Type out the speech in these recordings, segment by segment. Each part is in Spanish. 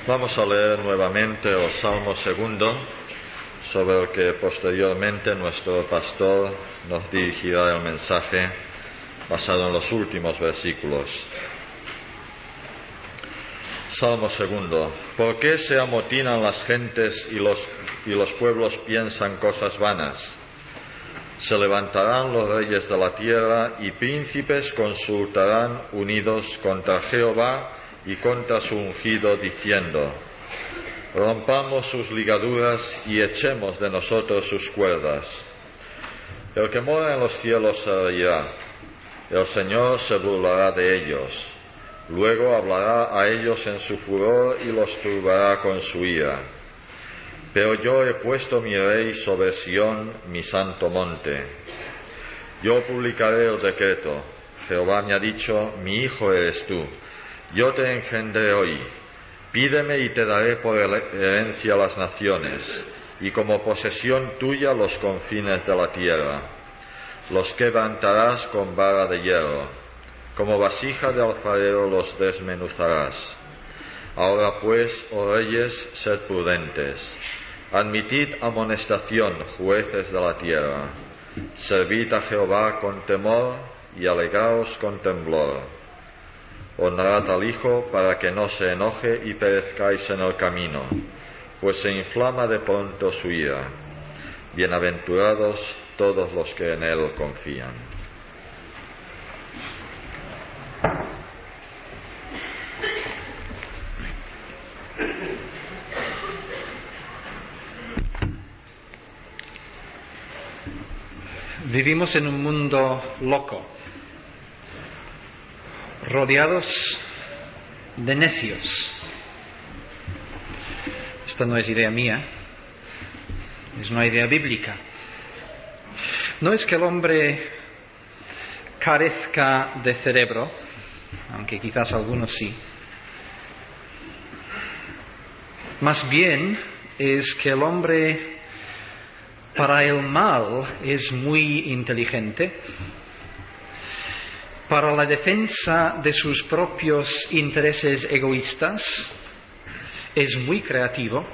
Vamos a leer nuevamente el Salmo segundo, sobre el que posteriormente nuestro pastor nos dirigirá el mensaje basado en los últimos versículos. Salmo segundo. ¿Por qué se amotinan las gentes y los pueblos piensan cosas vanas? Se levantarán los reyes de la tierra y príncipes consultarán unidos contra Jehová y contra su ungido, diciendo: rompamos sus ligaduras y echemos de nosotros sus cuerdas. El que mora en los cielos se reirá, el Señor se burlará de ellos, luego hablará a ellos en su furor y los turbará con su ira. Pero yo he puesto mi rey sobre Sión, mi santo monte. Yo publicaré el decreto. Jehová me ha dicho: mi hijo eres tú. Yo te engendré hoy. Pídeme y te daré por herencia las naciones, y como posesión tuya los confines de la tierra. Los quebrantarás con vara de hierro, como vasija de alfarero los desmenuzarás. Ahora pues, oh reyes, sed prudentes. Admitid amonestación, jueces de la tierra. Servid a Jehová con temor y alegraos con temblor. Honrad al Hijo para que no se enoje y perezcáis en el camino, pues se inflama de pronto su ira. Bienaventurados todos los que en Él confían. Vivimos en un mundo loco, rodeados de necios. Esta no es idea mía, es una idea bíblica. No es que el hombre carezca de cerebro, aunque quizás algunos sí. Más bien es que el hombre para el mal es muy inteligente. Para la defensa de sus propios intereses egoístas es muy creativo.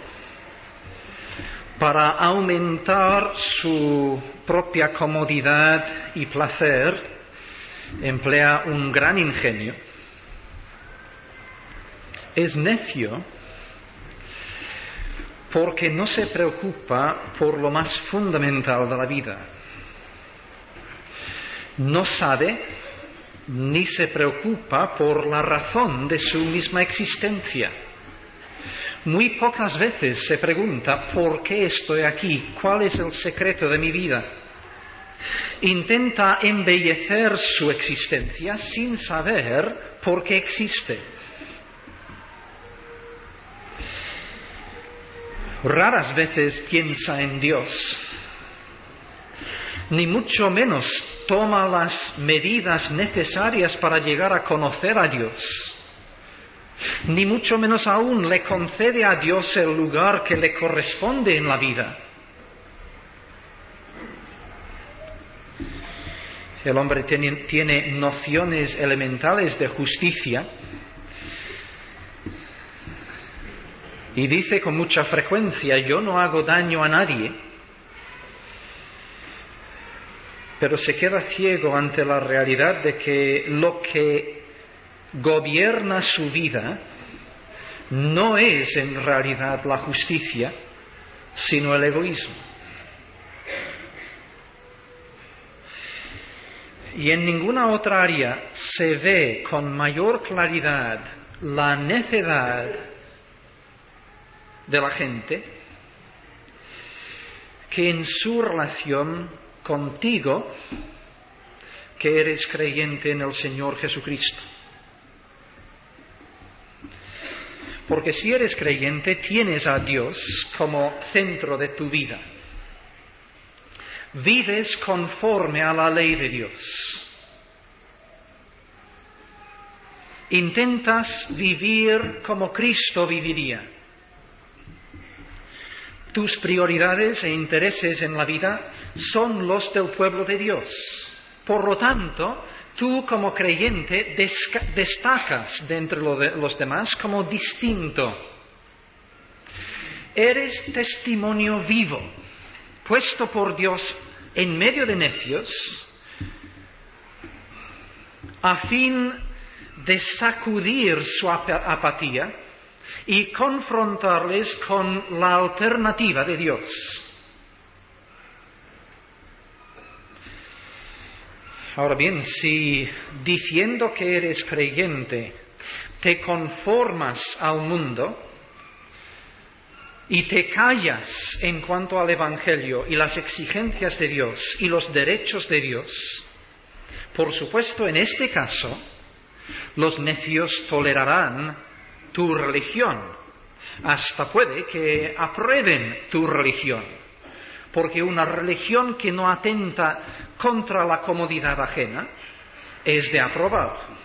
Para aumentar su propia comodidad y placer emplea un gran ingenio. Es necio porque no se preocupa por lo más fundamental de la vida. No sabe ni se preocupa por la razón de su misma existencia. Muy pocas veces se pregunta: ¿por qué estoy aquí? ¿Cuál es el secreto de mi vida? Intenta embellecer su existencia sin saber por qué existe. Raras veces piensa en Dios, ni mucho menos toma las medidas necesarias para llegar a conocer a Dios, ni mucho menos aún le concede a Dios el lugar que le corresponde en la vida. El hombre tiene nociones elementales de justicia y dice con mucha frecuencia: yo no hago daño a nadie. Pero se queda ciego ante la realidad de que lo que gobierna su vida no es en realidad la justicia, sino el egoísmo. Y en ninguna otra área se ve con mayor claridad la necedad de la gente que en su relación contigo, que eres creyente en el Señor Jesucristo. Porque si eres creyente, tienes a Dios como centro de tu vida. Vives conforme a la ley de Dios. Intentas vivir como Cristo viviría. Tus prioridades e intereses en la vida son los del pueblo de Dios. Por lo tanto, tú como creyente destacas de entre los demás como distinto. eres testimonio vivo, puesto por Dios en medio de necios, a fin de sacudir su apatía y confrontarles con la alternativa de Dios. Ahora bien, si diciendo que eres creyente te conformas al mundo y te callas en cuanto al Evangelio y las exigencias de Dios y los derechos de Dios, por supuesto, en este caso, los necios tolerarán tu religión, hasta puede que aprueben tu religión, porque una religión que no atenta contra la comodidad ajena es de aprobar.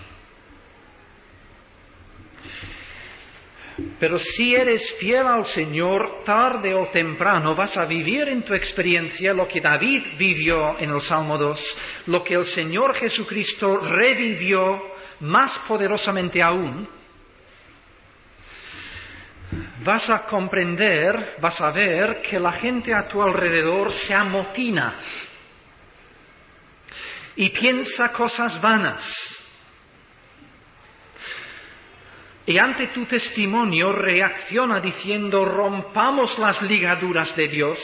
Pero si eres fiel al Señor, tarde o temprano vas a vivir en tu experiencia lo que David vivió en el Salmo 2, lo que el Señor Jesucristo revivió más poderosamente aún. Vas a comprender, vas a ver que la gente a tu alrededor se amotina y piensa cosas vanas. Y ante tu testimonio reacciona diciendo: rompamos las ligaduras de Dios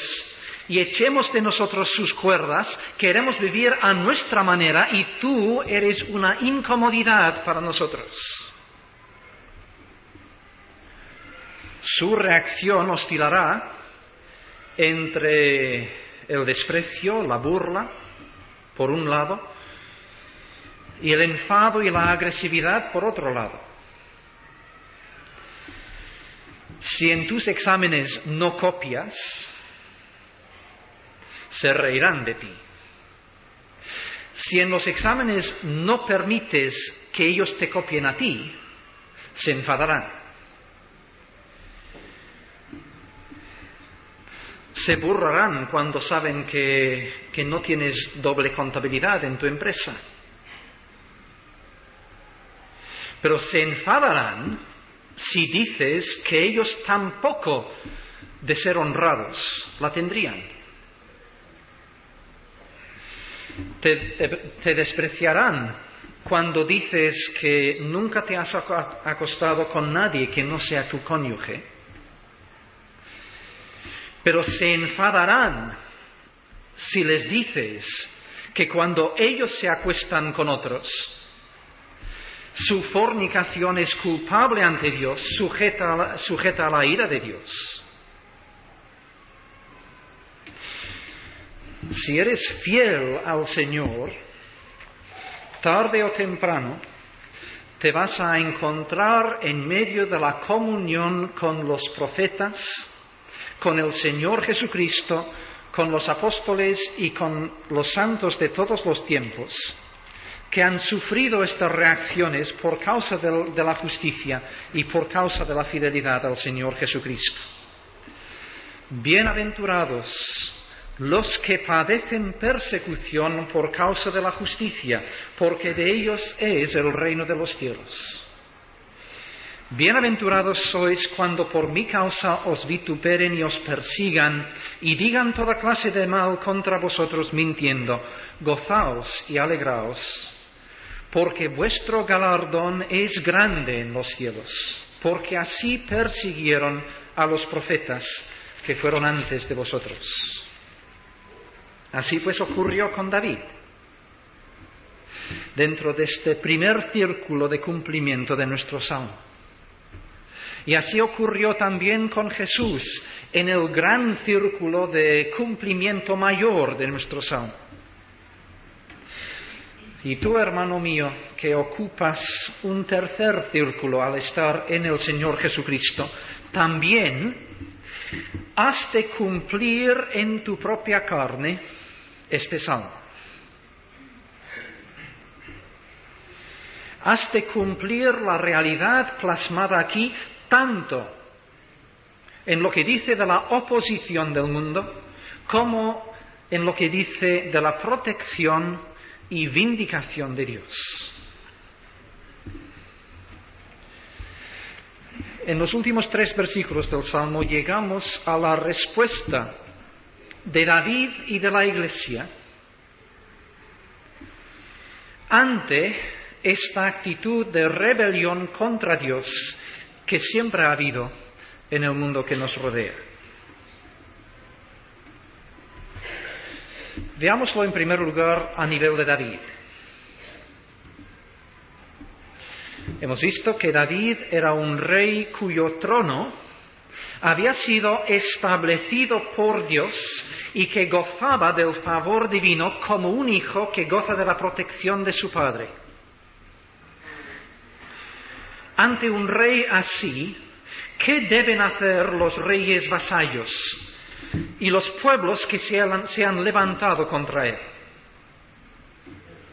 y echemos de nosotros sus cuerdas, queremos vivir a nuestra manera y tú eres una incomodidad para nosotros. Su reacción oscilará entre el desprecio, la burla, por un lado, y el enfado y la agresividad, por otro lado. Si en tus exámenes no copias, se reirán de ti. Si en los exámenes no permites que ellos te copien a ti, se enfadarán. Se burlarán cuando saben que no tienes doble contabilidad en tu empresa. Pero se enfadarán si dices que ellos tampoco, de ser honrados, la tendrían. Te despreciarán cuando dices que nunca te has acostado con nadie que no sea tu cónyuge. Pero se enfadarán si les dices que cuando ellos se acuestan con otros, su fornicación es culpable ante Dios, sujeta a la ira de Dios. Si eres fiel al Señor, tarde o temprano te vas a encontrar en medio de la comunión con los profetas, con el Señor Jesucristo, con los apóstoles y con los santos de todos los tiempos, que han sufrido estas reacciones por causa de la justicia y por causa de la fidelidad al Señor Jesucristo. Bienaventurados los que padecen persecución por causa de la justicia, porque de ellos es el reino de los cielos. Bienaventurados sois cuando por mi causa os vituperen y os persigan y digan toda clase de mal contra vosotros mintiendo. Gozaos y alegraos, porque vuestro galardón es grande en los cielos, porque así persiguieron a los profetas que fueron antes de vosotros. Así pues ocurrió con David, dentro de este primer círculo de cumplimiento de nuestro salmo. Y así ocurrió también con Jesús, en el gran círculo de cumplimiento mayor de nuestro salmo. Y tú, hermano mío, que ocupas un tercer círculo al estar en el Señor Jesucristo, también has de cumplir en tu propia carne este salmo. Has de cumplir la realidad plasmada aquí, tanto en lo que dice de la oposición del mundo, como en lo que dice de la protección y vindicación de Dios. En los últimos 3 versículos del Salmo llegamos a la respuesta de David y de la Iglesia ante esta actitud de rebelión contra Dios que siempre ha habido en el mundo que nos rodea. Veámoslo en primer lugar a nivel de David. Hemos visto que David era un rey cuyo trono había sido establecido por Dios y que gozaba del favor divino como un hijo que goza de la protección de su padre. Ante un rey así, ¿qué deben hacer los reyes vasallos y los pueblos que se han levantado contra él?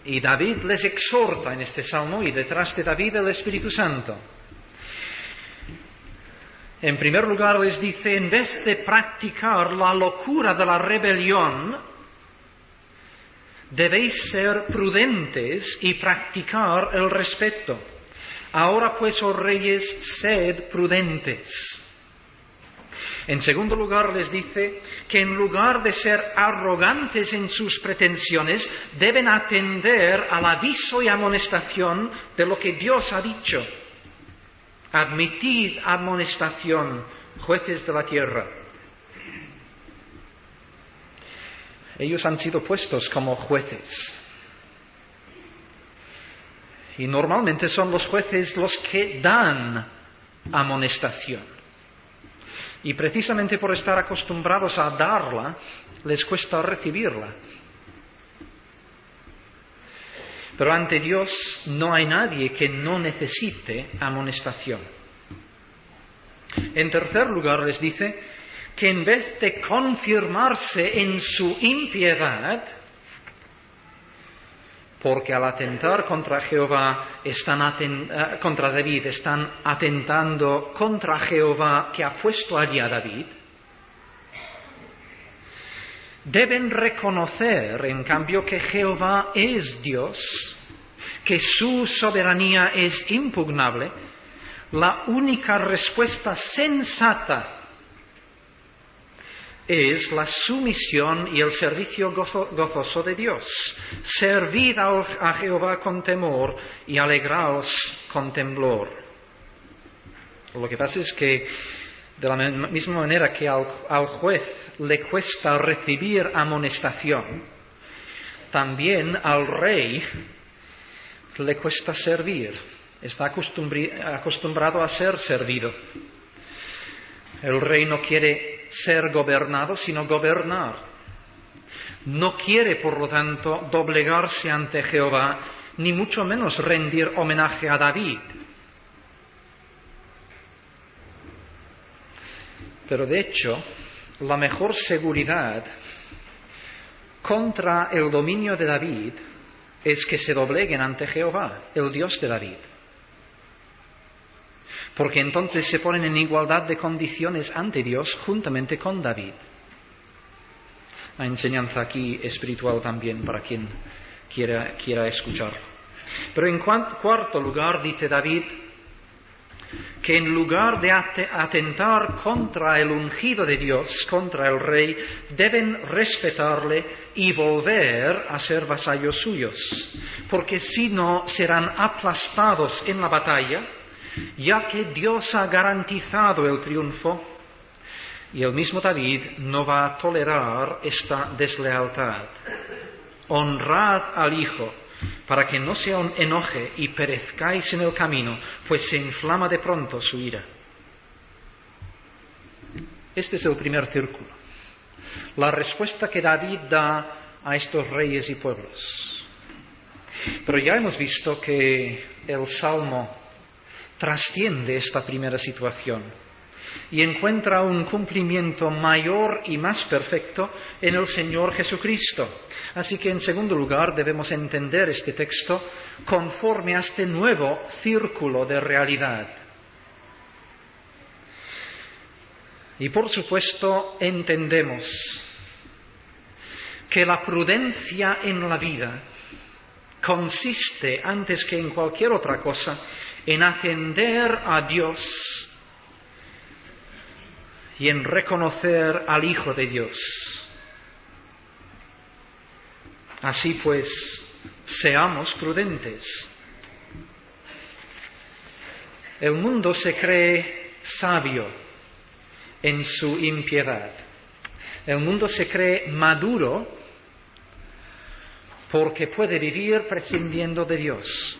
Y David les exhorta en este salmo, y detrás de David el Espíritu Santo. En primer lugar les dice, en vez de practicar la locura de la rebelión, debéis ser prudentes y practicar el respeto. Ahora pues, oh reyes, sed prudentes. En segundo lugar les dice que en lugar de ser arrogantes en sus pretensiones, deben atender al aviso y amonestación de lo que Dios ha dicho. Admitid amonestación, jueces de la tierra. Ellos han sido puestos como jueces. Y normalmente son los jueces los que dan amonestación. Y precisamente por estar acostumbrados a darla, les cuesta recibirla. Pero ante Dios no hay nadie que no necesite amonestación. En tercer lugar les dice que en vez de confirmarse en su impiedad, porque al atentar contra contra David, están atentando contra Jehová que ha puesto allí a David, deben reconocer, en cambio, que Jehová es Dios, que su soberanía es impugnable. La única respuesta sensata es la sumisión y el servicio gozoso de Dios. Servid a Jehová con temor y alegraos con temblor. Lo que pasa es que, de la misma manera que al juez le cuesta recibir amonestación, también al rey le cuesta servir. Está acostumbrado a ser servido. El rey no quiere ser gobernado, sino gobernar. No quiere, por lo tanto, doblegarse ante Jehová, ni mucho menos rendir homenaje a David. Pero de hecho, la mejor seguridad contra el dominio de David es que se dobleguen ante Jehová, el Dios de David. Porque entonces se ponen en igualdad de condiciones ante Dios juntamente con David. La enseñanza aquí espiritual también para quien quiera escucharlo. Pero en cuarto lugar dice David que en lugar de atentar contra el ungido de Dios, contra el rey, deben respetarle y volver a ser vasallos suyos, porque si no serán aplastados en la batalla, ya que Dios ha garantizado el triunfo, y el mismo David no va a tolerar esta deslealtad. Honrad al Hijo, para que no se enoje y perezcáis en el camino, pues se inflama de pronto su ira. Este es el primer círculo. La respuesta que David da a estos reyes y pueblos. Pero ya hemos visto que el Salmo trasciende esta primera situación y encuentra un cumplimiento mayor y más perfecto en el Señor Jesucristo. Así que, en segundo lugar, debemos entender este texto conforme a este nuevo círculo de realidad. Y, por supuesto, entendemos que la prudencia en la vida consiste, antes que en cualquier otra cosa, en atender a Dios y en reconocer al Hijo de Dios. Así pues, seamos prudentes. El mundo se cree sabio en su impiedad. El mundo se cree maduro porque puede vivir prescindiendo de Dios.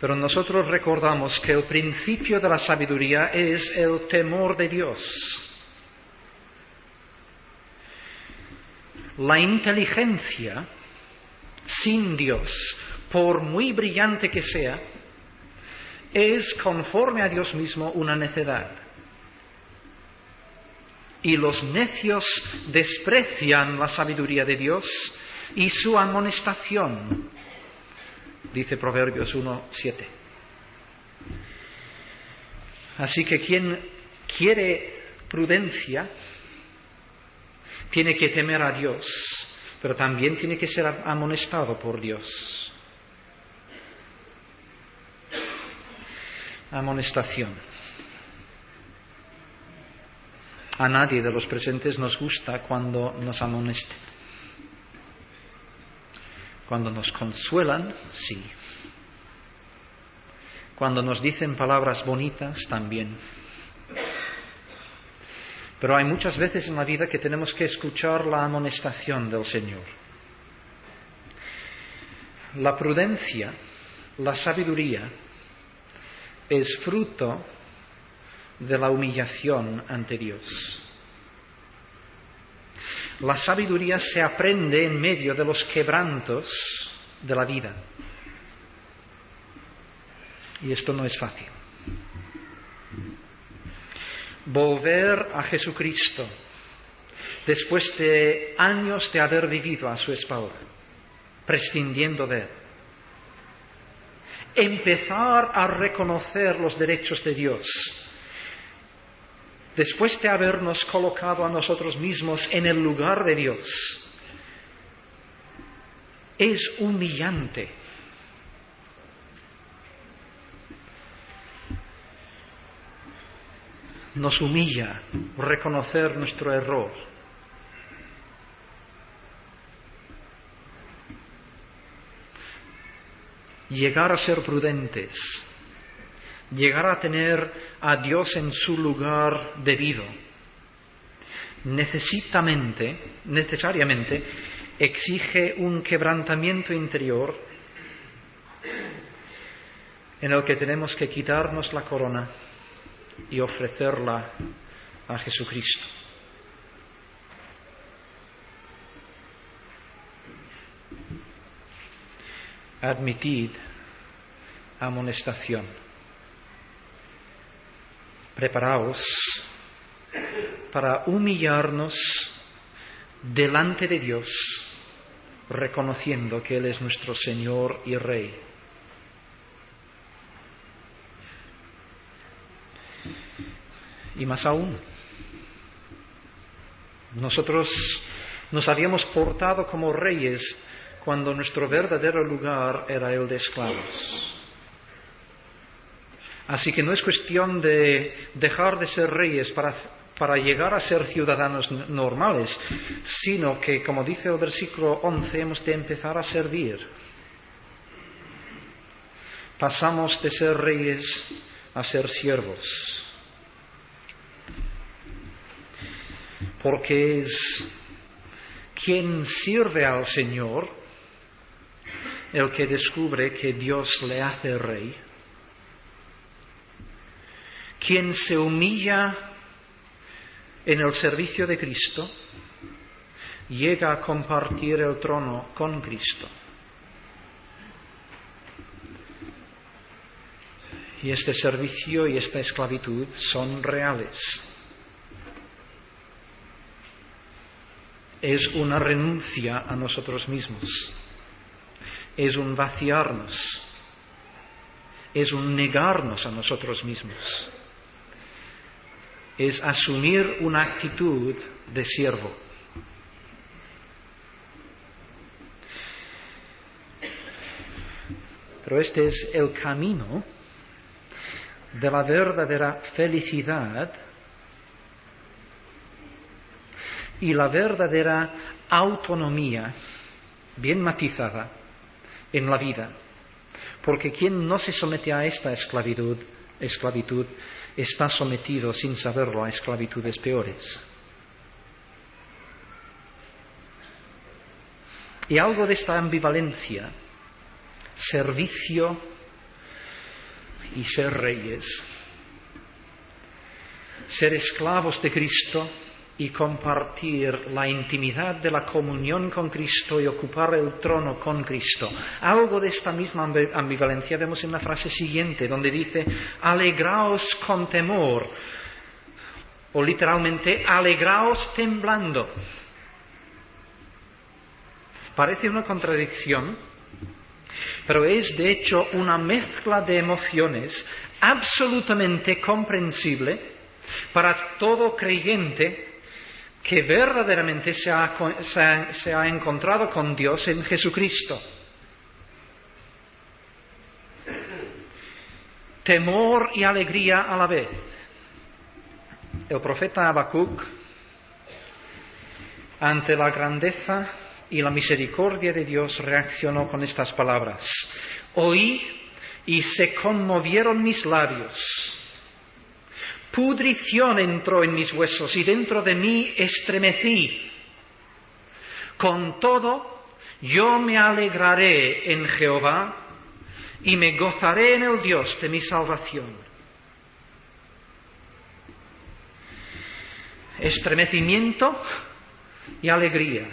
Pero nosotros recordamos que el principio de la sabiduría es el temor de Dios. La inteligencia sin Dios, por muy brillante que sea, es, conforme a Dios mismo, una necedad. Y los necios desprecian la sabiduría de Dios y su amonestación, dice Proverbios 1:7. Así que quien quiere prudencia tiene que temer a Dios, pero también tiene que ser amonestado por Dios. Amonestación. A nadie de los presentes nos gusta cuando nos amonesten. Cuando nos consuelan, sí. Cuando nos dicen palabras bonitas, también. Pero hay muchas veces en la vida que tenemos que escuchar la amonestación del Señor. La prudencia, la sabiduría, es fruto de la humillación ante Dios. La sabiduría se aprende en medio de los quebrantos de la vida. Y esto no es fácil. Volver a Jesucristo después de años de haber vivido a su espalda, prescindiendo de Él. Empezar a reconocer los derechos de Dios, después de habernos colocado a nosotros mismos en el lugar de Dios, es humillante. Nos humilla reconocer nuestro error. Llegar a ser prudentes, llegar a tener a Dios en su lugar debido, necesariamente exige un quebrantamiento interior en el que tenemos que quitarnos la corona y ofrecerla a Jesucristo. Admitid amonestación. Preparaos para humillarnos delante de Dios, reconociendo que Él es nuestro Señor y Rey. Y más aún, nosotros nos habíamos portado como reyes cuando nuestro verdadero lugar era el de esclavos. Así que no es cuestión de dejar de ser reyes para llegar a ser ciudadanos normales, sino que, como dice el versículo 11, hemos de empezar a servir. Pasamos de ser reyes a ser siervos. Porque es quien sirve al Señor el que descubre que Dios le hace rey. Quien se humilla en el servicio de Cristo llega a compartir el trono con Cristo. Y este servicio y esta esclavitud son reales. Es una renuncia a nosotros mismos. Es un vaciarnos. Es un negarnos a nosotros mismos. Es asumir una actitud de siervo. Pero este es el camino de la verdadera felicidad y la verdadera autonomía, bien matizada, en la vida. Porque quien no se somete a esta esclavitud está sometido sin saberlo a esclavitudes peores. Y algo de esta ambivalencia, servicio y ser reyes, ser esclavos de Cristo y compartir la intimidad de la comunión con Cristo y ocupar el trono con Cristo. Algo de esta misma ambivalencia vemos en la frase siguiente, donde dice, alegraos con temor, o literalmente, alegraos temblando. Parece una contradicción, pero es de hecho una mezcla de emociones absolutamente comprensible para todo creyente que verdaderamente se ha encontrado con Dios en Jesucristo. Temor y alegría a la vez. El profeta Habacuc, ante la grandeza y la misericordia de Dios, reaccionó con estas palabras: oí y se conmovieron mis labios. Pudrición entró en mis huesos y dentro de mí estremecí. Con todo, yo me alegraré en Jehová y me gozaré en el Dios de mi salvación. Estremecimiento y alegría.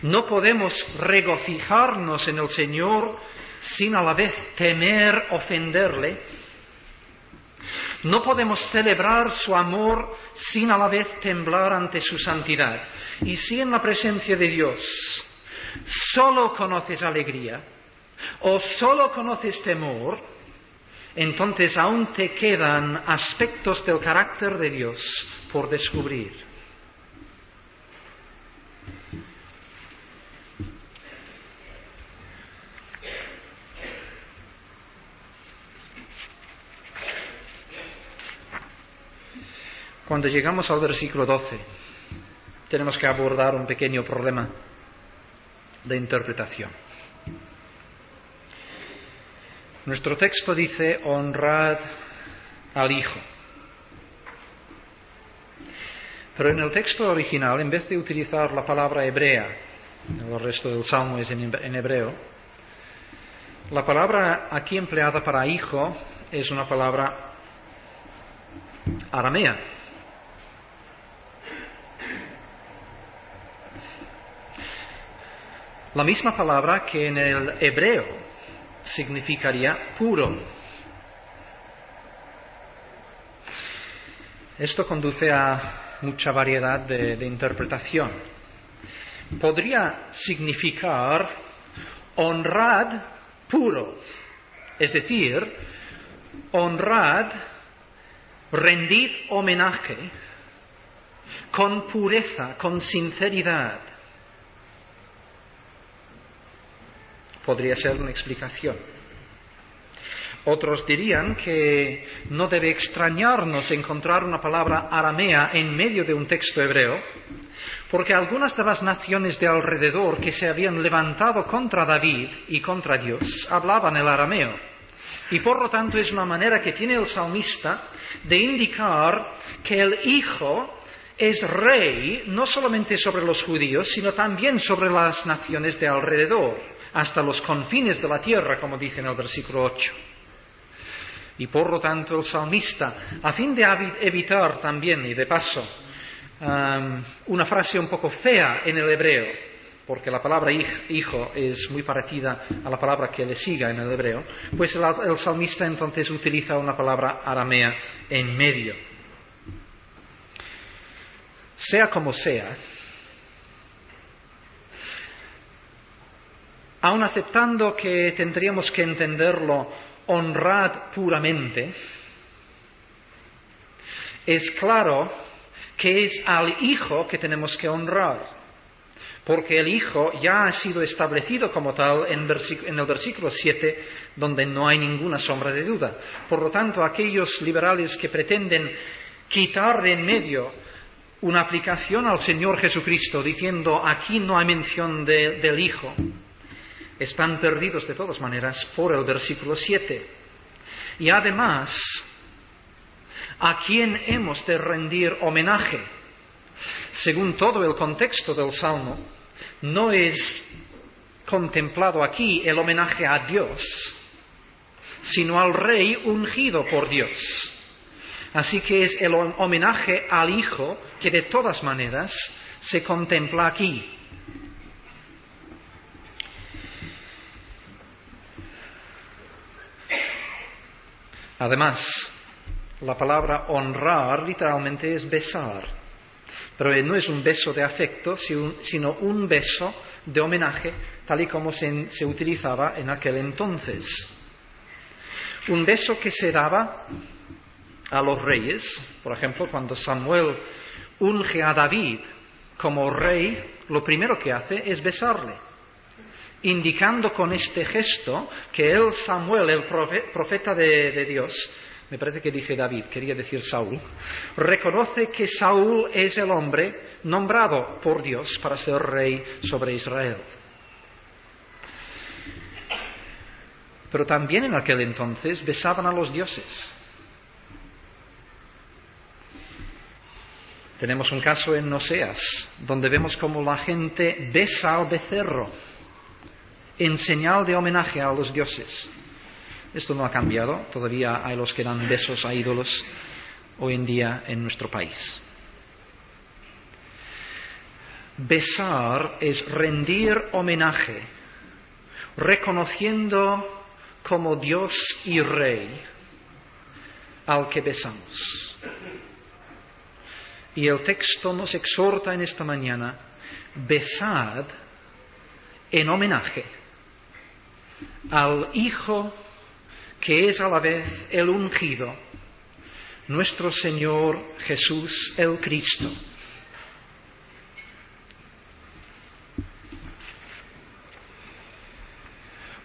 No podemos regocijarnos en el Señor sin a la vez temer ofenderle. No podemos celebrar su amor sin a la vez temblar ante su santidad. Y si en la presencia de Dios solo conoces alegría o solo conoces temor, entonces aún te quedan aspectos del carácter de Dios por descubrir. Cuando llegamos al versículo 12, tenemos que abordar un pequeño problema de interpretación. Nuestro texto dice, honrad al Hijo. Pero en el texto original, en vez de utilizar la palabra hebrea, el resto del Salmo es en hebreo, la palabra aquí empleada para hijo es una palabra aramea. La misma palabra que en el hebreo significaría puro. Esto conduce a mucha variedad de interpretación. Podría significar honrad puro, es decir, honrad, rendid homenaje con pureza, con sinceridad. Podría ser una explicación. Otros dirían que no debe extrañarnos encontrar una palabra aramea en medio de un texto hebreo, porque algunas de las naciones de alrededor que se habían levantado contra David y contra Dios hablaban el arameo. Y por lo tanto es una manera que tiene el salmista de indicar que el Hijo es rey no solamente sobre los judíos, sino también sobre las naciones de alrededor, hasta los confines de la tierra, como dice en el versículo 8. Y por lo tanto el salmista, a fin de evitar también, y de paso, una frase un poco fea en el hebreo, porque la palabra hijo es muy parecida a la palabra que le siga en el hebreo, pues el salmista entonces utiliza una palabra aramea en medio. Sea como sea, aun aceptando que tendríamos que entenderlo honrad puramente, es claro que es al Hijo que tenemos que honrar, porque el Hijo ya ha sido establecido como tal en el versículo 7, donde no hay ninguna sombra de duda. Por lo tanto, aquellos liberales que pretenden quitar de en medio una aplicación al Señor Jesucristo, diciendo aquí no hay mención del Hijo, están perdidos de todas maneras por el versículo 7. Y además, ¿a quién hemos de rendir homenaje? Según todo el contexto del Salmo, no es contemplado aquí el homenaje a Dios, sino al Rey ungido por Dios. Así que es el homenaje al Hijo que de todas maneras se contempla aquí. Además, la palabra honrar literalmente es besar, pero no es un beso de afecto, sino un beso de homenaje, tal y como se utilizaba en aquel entonces. Un beso que se daba a los reyes, por ejemplo, cuando Samuel unge a David como rey, lo primero que hace es besarle, indicando con este gesto que él, Samuel, el profeta de Dios, me parece que dije David, quería decir Saúl, reconoce que Saúl es el hombre nombrado por Dios para ser rey sobre Israel. Pero también en aquel entonces besaban a los dioses. Tenemos un caso en Oseas, donde vemos cómo la gente besa al becerro en señal de homenaje a los dioses. Esto no ha cambiado, todavía hay los que dan besos a ídolos hoy en día en nuestro país. Besar es rendir homenaje, reconociendo como Dios y Rey al que besamos. Y el texto nos exhorta en esta mañana: besad en homenaje al Hijo que es a la vez el ungido, nuestro Señor Jesús el Cristo.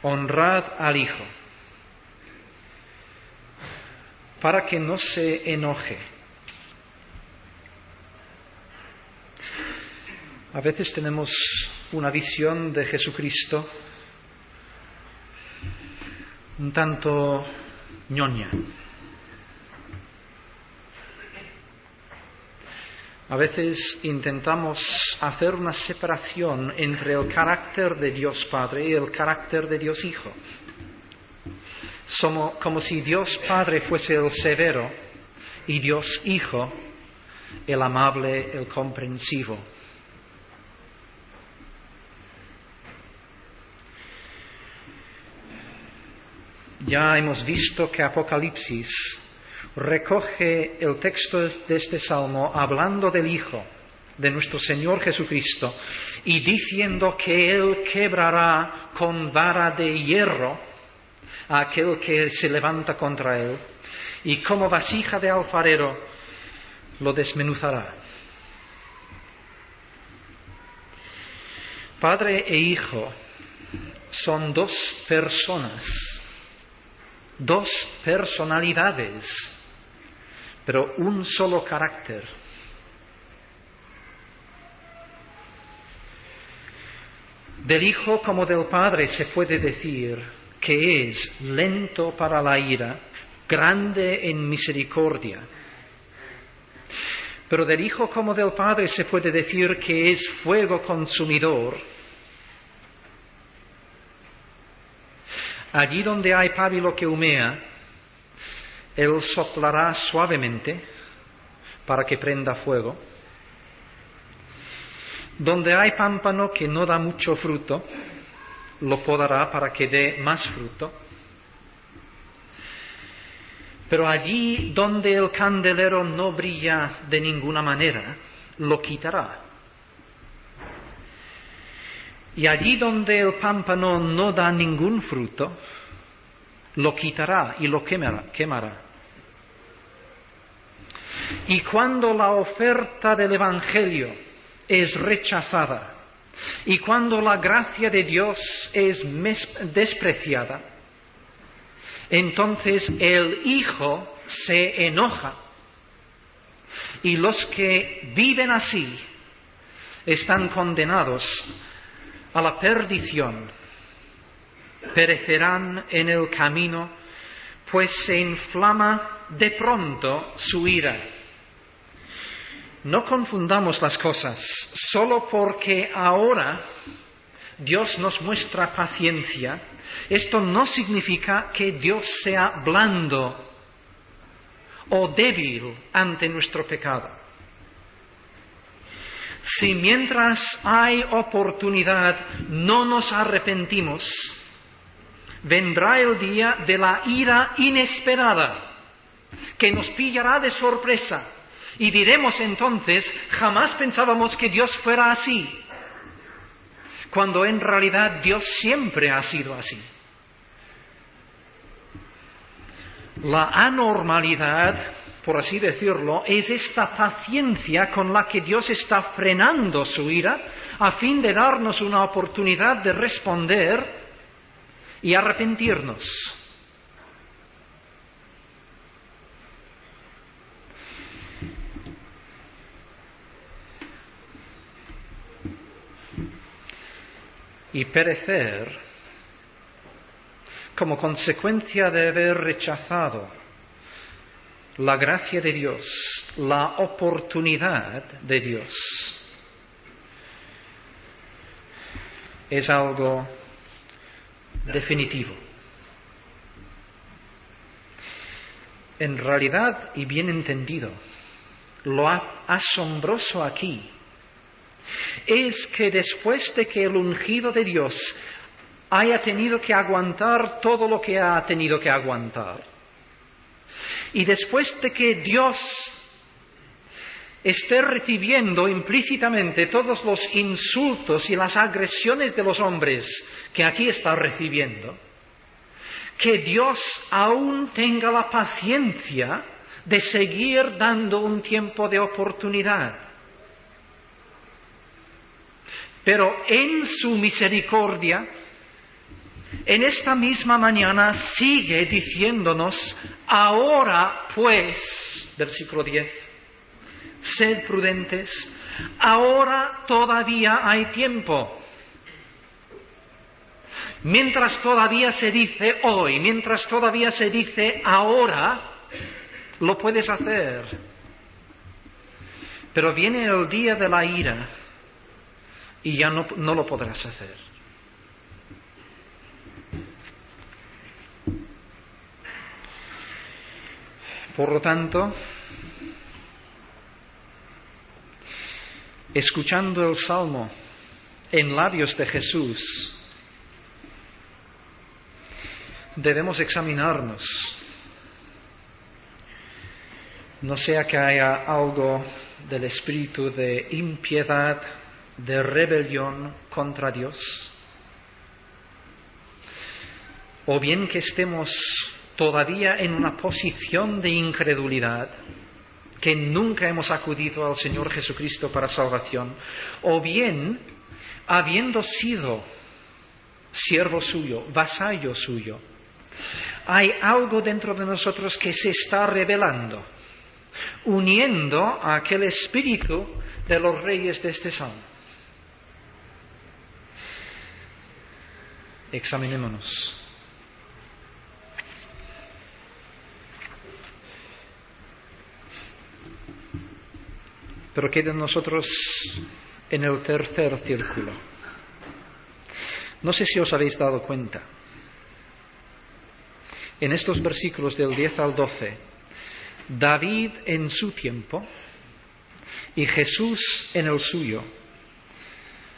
Honrad al Hijo, para que no se enoje. A veces tenemos una visión de Jesucristo un tanto ñoña. A veces intentamos hacer una separación entre el carácter de Dios Padre y el carácter de Dios Hijo. Como si Dios Padre fuese el severo y Dios Hijo el amable, el comprensivo. Ya hemos visto que Apocalipsis recoge el texto de este salmo hablando del Hijo, de nuestro Señor Jesucristo, y diciendo que Él quebrará con vara de hierro a aquel que se levanta contra Él, y como vasija de alfarero lo desmenuzará. Padre e Hijo son dos personas, dos personalidades, pero un solo carácter. Del Hijo como del Padre se puede decir que es lento para la ira, grande en misericordia. Pero del Hijo como del Padre se puede decir que es fuego consumidor. Allí donde hay pábilo que humea, Él soplará suavemente para que prenda fuego. Donde hay pámpano que no da mucho fruto, lo podará para que dé más fruto. Pero allí donde el candelero no brilla de ninguna manera, lo quitará. Y allí donde el pámpano no da ningún fruto, lo quitará y lo quemará. Y cuando la oferta del Evangelio es rechazada Y cuando la gracia de Dios es despreciada, entonces el Hijo se enoja. Y los que viven así están condenados a la perdición, perecerán en el camino, pues se inflama de pronto su ira. No confundamos las cosas. Solo porque ahora Dios nos muestra paciencia, esto no significa que Dios sea blando o débil ante nuestro pecado. Si mientras hay oportunidad no nos arrepentimos, vendrá el día de la ira inesperada, que nos pillará de sorpresa, y diremos entonces, jamás pensábamos que Dios fuera así, cuando en realidad Dios siempre ha sido así. La anormalidad, por así decirlo, es esta paciencia con la que Dios está frenando su ira a fin de darnos una oportunidad de responder y arrepentirnos. Y perecer como consecuencia de haber rechazado la gracia de Dios, la oportunidad de Dios, es algo definitivo. En realidad, y bien entendido, lo asombroso aquí es que después de que el ungido de Dios haya tenido que aguantar todo lo que ha tenido que aguantar, y después de que Dios esté recibiendo implícitamente todos los insultos y las agresiones de los hombres que aquí está recibiendo, que Dios aún tenga la paciencia de seguir dando un tiempo de oportunidad. Pero en su misericordia, en esta misma mañana sigue diciéndonos, ahora pues, versículo 10, sed prudentes, ahora todavía hay tiempo. Mientras todavía se dice hoy, mientras todavía se dice ahora, lo puedes hacer. Pero viene el día de la ira y ya no lo podrás hacer. Por lo tanto, escuchando el Salmo en labios de Jesús, debemos examinarnos, no sea que haya algo del espíritu de impiedad, de rebelión contra Dios, o bien que estemos todavía en una posición de incredulidad, que nunca hemos acudido al Señor Jesucristo para salvación, o bien, habiendo sido siervo suyo, vasallo suyo, hay algo dentro de nosotros que se está rebelando, uniendo a aquel espíritu de los reyes de este salmo. Examinémonos. Pero queda nosotros en el tercer círculo. No sé si os habéis dado cuenta. En estos versículos del 10 al 12, David en su tiempo y Jesús en el suyo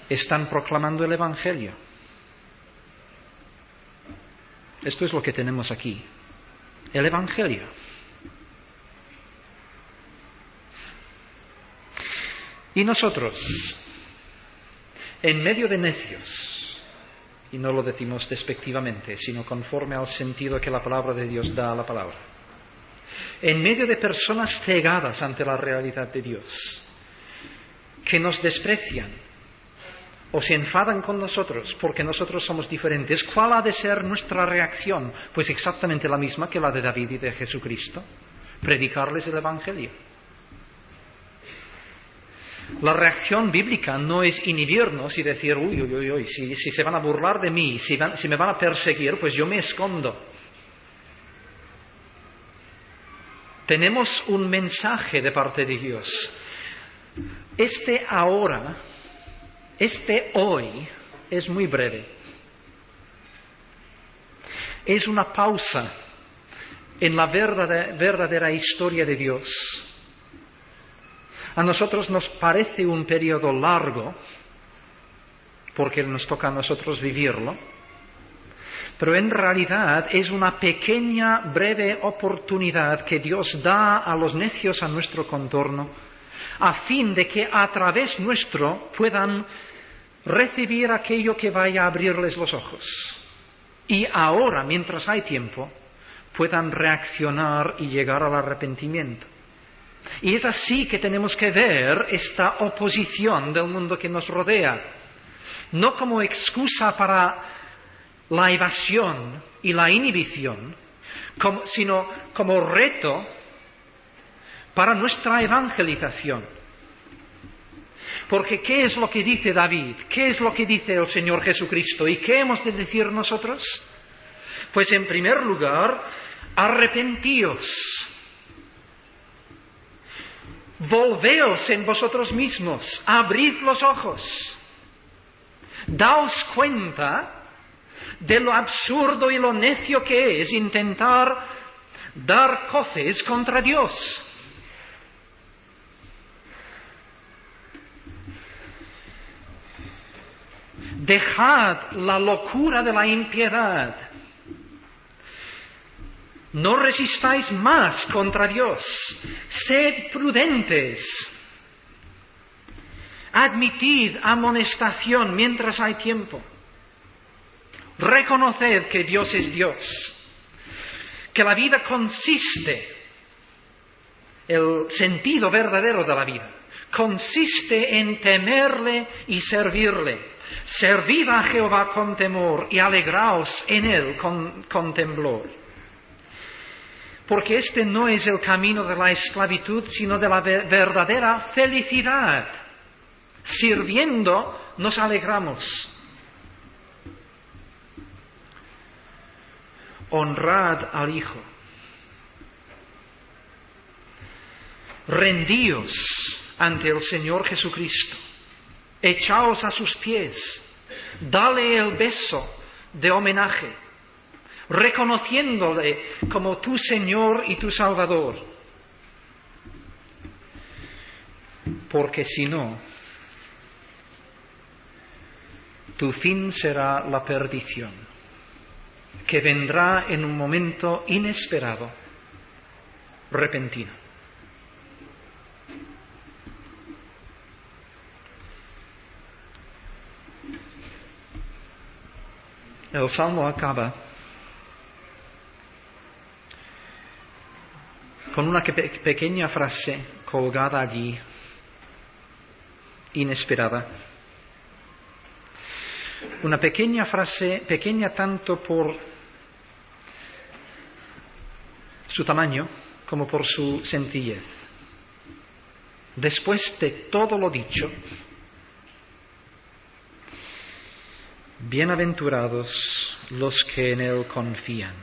están proclamando el Evangelio. Esto es lo que tenemos aquí, el Evangelio. Y nosotros, en medio de necios, y no lo decimos despectivamente, sino conforme al sentido que la palabra de Dios da a la palabra, en medio de personas cegadas ante la realidad de Dios, que nos desprecian, o se enfadan con nosotros porque nosotros somos diferentes, ¿cuál ha de ser nuestra reacción? Pues exactamente la misma que la de David y de Jesucristo: predicarles el Evangelio. La reacción bíblica no es inhibirnos y decir, uy, si se van a burlar de mí, si me van a perseguir, pues yo me escondo. Tenemos un mensaje de parte de Dios. Este hoy, es muy breve. Es una pausa en la verdadera historia de Dios. A nosotros nos parece un periodo largo, porque nos toca a nosotros vivirlo, pero en realidad es una pequeña, breve oportunidad que Dios da a los necios a nuestro contorno, a fin de que a través nuestro puedan recibir aquello que vaya a abrirles los ojos. Y ahora, mientras hay tiempo, puedan reaccionar y llegar al arrepentimiento. Y es así que tenemos que ver esta oposición del mundo que nos rodea, no como excusa para la evasión y la inhibición, sino como reto para nuestra evangelización. Porque ¿qué es lo que dice David? ¿Qué es lo que dice el Señor Jesucristo? ¿Y qué hemos de decir nosotros? Pues en primer lugar, arrepentíos. Volveos en vosotros mismos, abrid los ojos, daos cuenta de lo absurdo y lo necio que es intentar dar coces contra Dios. Dejad la locura de la impiedad. No resistáis más contra Dios. Sed prudentes. Admitid amonestación mientras hay tiempo. Reconoced que Dios es Dios. Que la vida consiste, el sentido verdadero de la vida, consiste en temerle y servirle. Servid a Jehová con temor y alegraos en él con temblor. Porque este no es el camino de la esclavitud, sino de la verdadera felicidad. Sirviendo nos alegramos. Honrad al Hijo. Rendíos ante el Señor Jesucristo. Echaos a sus pies. Dale el beso de homenaje, reconociéndole como tu Señor y tu Salvador. Porque si no, tu fin será la perdición, que vendrá en un momento inesperado, repentino. El Salmo acaba con una pequeña frase colgada allí, inesperada. Una pequeña frase, pequeña tanto por su tamaño como por su sencillez. Después de todo lo dicho, bienaventurados los que en él confían.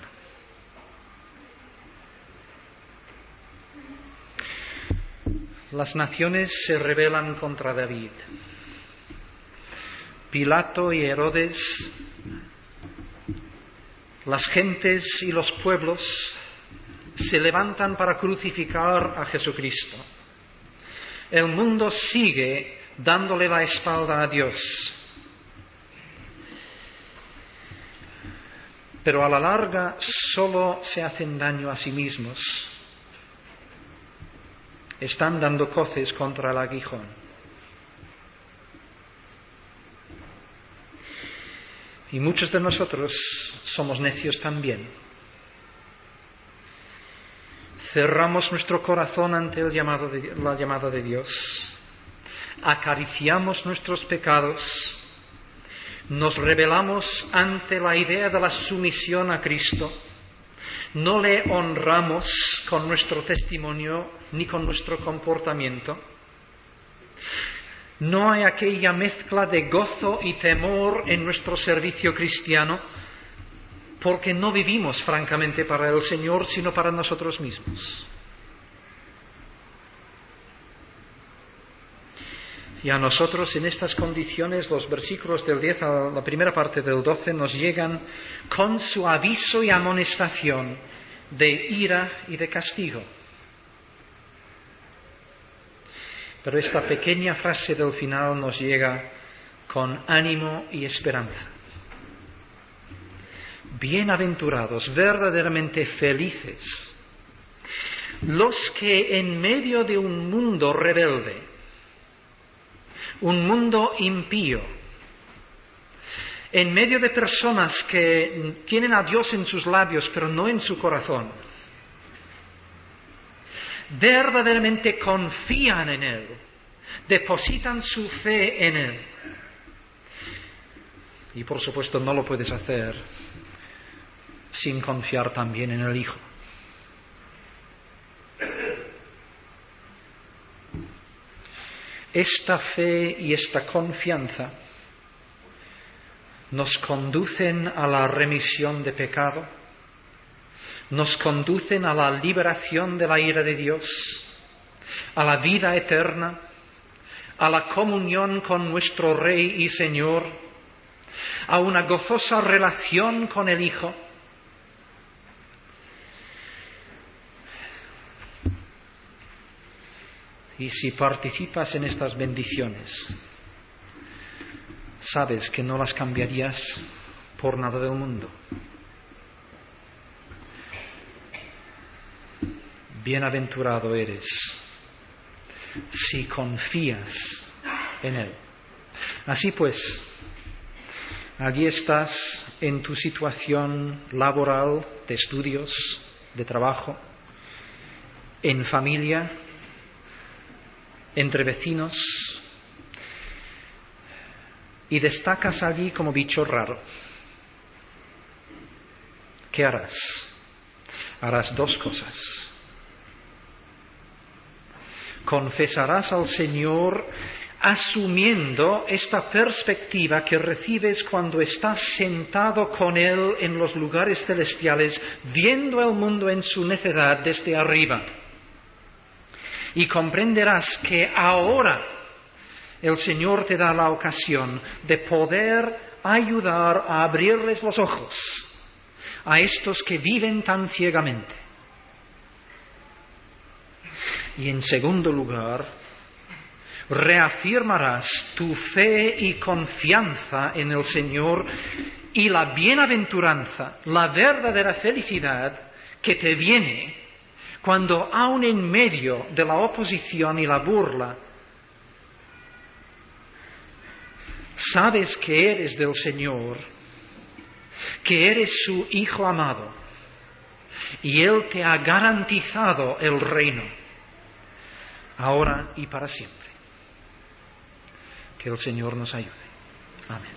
Las naciones se rebelan contra David. Pilato y Herodes, las gentes y los pueblos se levantan para crucificar a Jesucristo. El mundo sigue dándole la espalda a Dios. Pero a la larga solo se hacen daño a sí mismos. Están dando coces contra el aguijón. Y muchos de nosotros somos necios también. Cerramos nuestro corazón ante la llamada de Dios. Acariciamos nuestros pecados Nos rebelamos ante la idea de la sumisión a Cristo. No le honramos con nuestro testimonio ni con nuestro comportamiento. No hay aquella mezcla de gozo y temor en nuestro servicio cristiano, porque no vivimos francamente para el Señor, sino para nosotros mismos. Y a nosotros en estas condiciones los versículos del 10 a la primera parte del 12 nos llegan con su aviso y amonestación de ira y de castigo. Pero esta pequeña frase del final nos llega con ánimo y esperanza. Bienaventurados, verdaderamente felices, los que en medio de un mundo rebelde, un mundo impío, en medio de personas que tienen a Dios en sus labios pero no en su corazón, verdaderamente confían en Él, depositan su fe en Él. Y por supuesto no lo puedes hacer sin confiar también en el Hijo. Esta fe y esta confianza nos conducen a la remisión de pecado, nos conducen a la liberación de la ira de Dios, a la vida eterna, a la comunión con nuestro Rey y Señor, a una gozosa relación con el Hijo. Y si participas en estas bendiciones, sabes que no las cambiarías por nada del mundo. Bienaventurado eres si confías en Él. Así pues, allí estás en tu situación laboral, de estudios, de trabajo, en familia, entre vecinos, y destacas allí como bicho raro. ¿Qué harás? Harás dos cosas. Confesarás al Señor asumiendo esta perspectiva que recibes cuando estás sentado con Él en los lugares celestiales, viendo el mundo en su necedad desde arriba. Y comprenderás que ahora el Señor te da la ocasión de poder ayudar a abrirles los ojos a estos que viven tan ciegamente. Y en segundo lugar, reafirmarás tu fe y confianza en el Señor y la bienaventuranza, la verdadera felicidad que te viene cuando aun en medio de la oposición y la burla, sabes que eres del Señor, que eres su Hijo amado, y Él te ha garantizado el reino, ahora y para siempre. Que el Señor nos ayude. Amén.